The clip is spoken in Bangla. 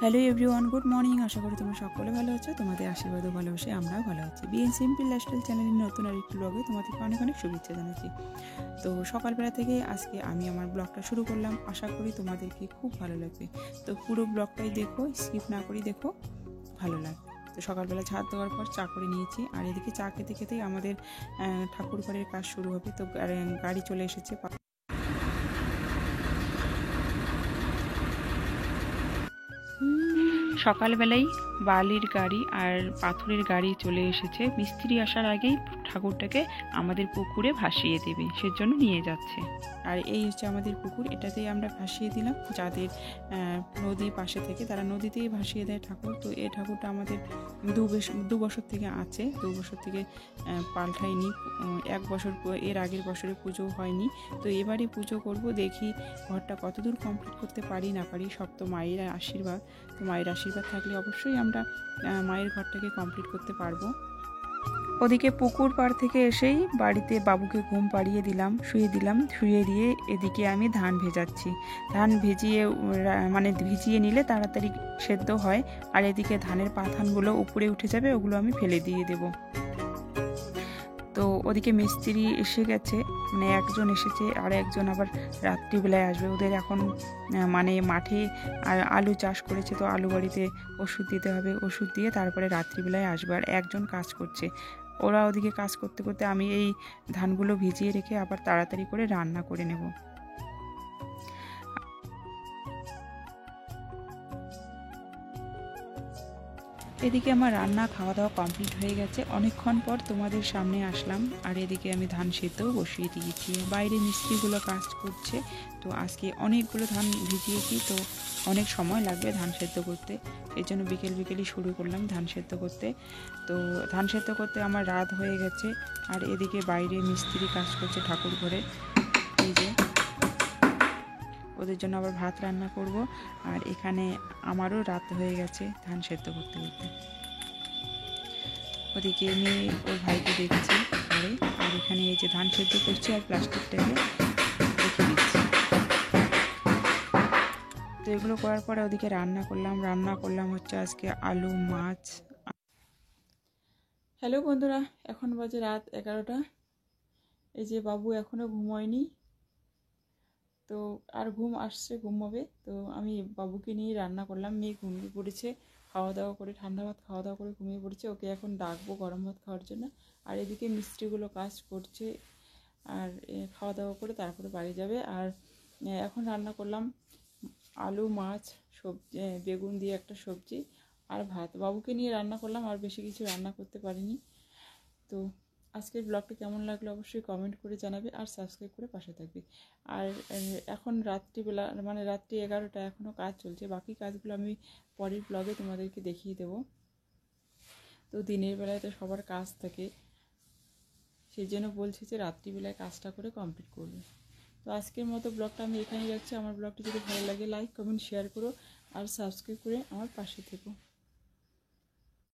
Hello everyone, good morning. আশা করি তোমরা সকলে ভালো আছো। তোমাদের আশীর্বাদ ও ভালোবাসে আমরাও ভালো আছি। বিএন সিম্পল লাইফস্টাইল চ্যানেলের নতুন আরেকটি ব্লগে তোমাদেরকে অনেক অনেক শুভেচ্ছা জানাচ্ছি। তো সকালবেলা থেকে আজকে আমি আমার ব্লগটা শুরু করলাম। আশা করি তোমাদেরকে খুব ভালো লাগবে। তো পুরো ব্লগটাই দেখো, স্কিপ না করি দেখো, ভালো লাগবে। তো সকালবেলা ঝাড় দেওয়ার পর চা করে নিয়েছি, আর এদিকে চা খেতে খেতেই আমাদের ঠাকুর ঘরের কাজ শুরু হবে। তো গাড়ি চলে এসেছে। সকালবেলাই বালির গাড়ি আর পাথরের গাড়ি চলে এসেছে। মিস্ত্রি আসার আগেই ঠাকুরটাকে আমাদের পুকুরে ভাসিয়ে দেবে, সেজন্য নিয়ে যাচ্ছে। আর এই হচ্ছে আমাদের পুকুর, এটাতেই আমরা ভাসিয়ে দিলাম। যাদের নদী পাশে থেকে তারা নদীতেই ভাসিয়ে দেয় ঠাকুর। তো এই ঠাকুরটা আমাদের দু বছর থেকে আছে, 2 বছর থেকে পাল্টায়নি। 1 বছর এর আগের বছরে পুজো হয়নি, তো এবারে পুজো করব। দেখি ঘরটা কতদূর কমপ্লিট করতে পারি না পারি, সব তো মায়ের আশীর্বাদ। তো মায়ের আশীর্বাদ থাকলে অবশ্যই আমরা মায়ের ঘরটাকে কমপ্লিট করতে পারবো। ওদিকে পুকুর পাড় থেকে এসেই বাড়িতে বাবুকে ঘুম পাড়িয়ে দিলাম, শুয়ে দিয়ে এদিকে আমি ধান ভেজাচ্ছি। ধান ভিজিয়ে নিলে তাড়াতাড়ি সেদ্ধ হয়, আর এদিকে ধানের পাথানগুলো উপরে উঠে যাবে, ওগুলো আমি ফেলে দিয়ে দেব। তো ওদিকে মিস্ত্রি এসে গেছে, একজন এসেছে আর একজন আবার রাত্রিবেলায় আসবে। ওদের এখন মাঠে আলু চাষ করেছে, তো আলু বাড়িতে ওষুধ দিতে হবে, ওষুধ দিয়ে তারপরে রাত্রিবেলায় আসবে। আর একজন কাজ করছে। ওরা ওদিকে কাজ করতে করতে আমি এই ধানগুলো ভিজিয়ে রেখে আবার তাড়াতাড়ি করে রান্না করে নেব। এদিকে আমার রান্না খাওয়া দাওয়া কমপ্লিট হয়ে গেছে। অনেকক্ষণ পর তোমাদের সামনে আসলাম। আর এদিকে আমি ধান সেদ্ধও বসিয়ে দিয়েছি। বাইরে মিস্ত্রিগুলো কাজ করছে, তো আজকে অনেকগুলো ধান ভিজিয়েছি, তো অনেক সময় লাগবে ধান সেদ্ধ করতে। এই জন্য বিকেলই শুরু করলাম ধান সেদ্ধ করতে। তো ধান সেদ্ধ করতে আমার রাত হয়ে গেছে। আর এদিকে বাইরে মিস্ত্রি কাজ করছে ঠাকুর ঘরে। এই যে ওদের জন্য আবার ভাত রান্না করব। আর এখানে আমারও রাত হয়ে গেছে ধান সেদ্ধ করতে করতে। ওদিকে মেয়ে ওর ভাইকে দেখছি ঘরে, আর এখানে এই যে ধান সেদ্ধ করছি আর প্লাস্টিকটাকে রেখে দিচ্ছি। তো এগুলো করার পরে ওদিকে রান্না করলাম হচ্ছে আজকে আলু মাছ। হ্যালো বন্ধুরা, এখন বাজে রাত 11টা। এই যে বাবু এখনও ঘুমোয়নি, তো আর ঘুম আসছে, ঘুমোবে। তো আমি বাবুকে নিয়ে রান্না করলাম। মেয়ে ঘুমিয়ে পড়েছে, খাওয়া দাওয়া করে, ঠান্ডা ভাত খাওয়া দাওয়া করে ঘুমিয়ে পড়েছে। ওকে এখন ডাকবো গরম ভাত খাওয়ার জন্য। আর এদিকে মিস্ত্রিগুলো কাজ করছে, আর খাওয়া দাওয়া করে তারপরে বাড়ি যাবে। আর এখন রান্না করলাম আলু মাছ, সবজি, বেগুন দিয়ে একটা সবজি আর ভাত। বাবুকে নিয়ে রান্না করলাম, আর বেশি কিছু রান্না করতে পারিনি। তো আজকের ব্লগটা কেমন লাগলো অবশ্যই কমেন্ট করে জানাবে, আর সাবস্ক্রাইব করে পাশে থাকবে। আর এখন রাত্রিবেলা রাত্রি 11টা, এখনও কাজ চলছে। বাকি কাজগুলো আমি পরের ব্লগে তোমাদেরকে দেখিয়ে দেব। তো দিনের বেলায় তো সবার কাজ থাকে, সেই জন্য বলছি যে রাত্রিবেলায় কাজটা করে কমপ্লিট করবে। তো আজকের মতো ব্লগটা আমি এখানেই রাখছি। আমার ব্লগটি যদি ভালো লাগে লাইক কমেন্ট শেয়ার করো, আর সাবস্ক্রাইব করে আমার পাশে থেকো।